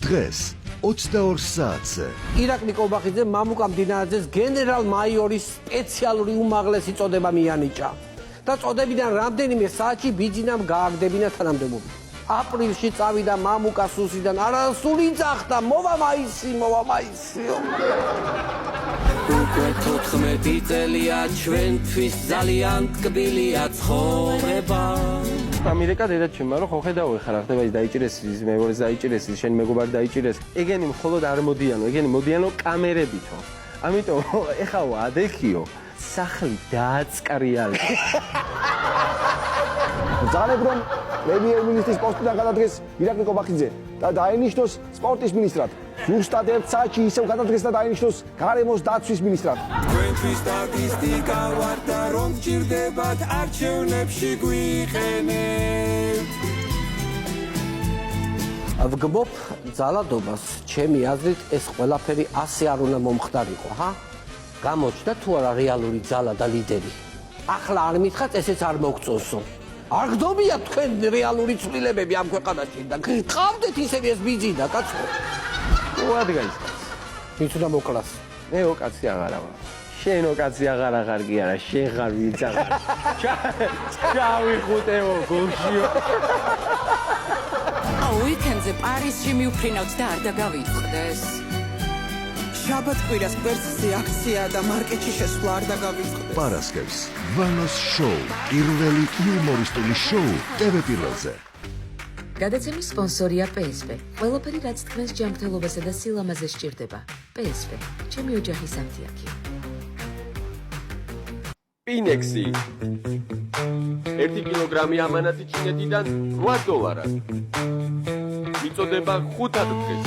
დღეს 22 საათზე. ირაკლი კობახიძე მამუკა მდინარაძეს გენერალ-მაიორის სპეციალური უმაღლესი წოდება მიანიჭა და წოდებიდან რამდენიმე საათში ბიძინამ გააგდებინა თანამდებობა. აპრილში წავიდა მამუკა სუსიდან, არასული ძახდა, მოვა მაისიო. უკვე 14 წელია ჩვენთვის ძალიან ტკბილია ცხოვრება. ამერიკა დედაჩემმა რომ ხო ხედავ ხარ ხდება ის დაიჭირეს ის მეორეს დაიჭირეს ის შენ მეგობარი დაიჭირეს ეგენი მხოლოდ არ მოდიანო ეგენი მოდიანო კამერებითო ამიტომ ეხავა ადექიო სახლი დააწკრიალე ძალებ რომ პრემიერ-მინისტრის პოსტიდან გადადგეს ირაკლი კობახიძე და დაინიშნოს სპორტის მინისტრად. ზუსტად ერთ საათში ისევ გადადგეს და დაინიშნოს გარემოს დაცვის მინისტრად. ჩვენთვის სტატისტიკა ვარ და რომ გჭირდებათ არჩევნებში გვიყენებთ. ვგმობ ძალადობას, ჩემი აზრით ეს ყველაფერი ასე არ უნდა მომხდარიყო, ჰა? გამოჩნდა თუ არა რეალური ძალა და ლიდერი. ახლა არ მითხრათ, ესეც არ მოგწონსო. არ გდობია თქვენ რეალური ცვლილებები ამ ქვეყანაში და გყავდეთ ისევ ეს ბიძინა, კაცო. უადგაის ვინც უნდა მოკლას? მე ოკაცი აღარა ვარ შენ ოკაცი აღარ კი არა შენ ხარ ვინც აღარ ჩავიხუტეო გოშიო უიკენდზე პარიზში მივფრინავთ და არ დაგავიწყდეს. შაბათ-კვირას კვერცხზე აქცია და მარკეტში შესვლა არ დაგავიწყდეს. პარასკევს ვანოს შოუ, პირველი იუმორისტული შოუ TV-პირველზე. გადაცემის სპონსორია PSV. ყველაფერი რაც თქვენს ჯანმრთელობასა და სილამაზეს სჭირდება. PSV. ჩემი ოჯახის ამთიაქი. პინექსი 1 კილოგრამი ამანათი ჩინეთიდან $8. მიწოდება 5 დღეს.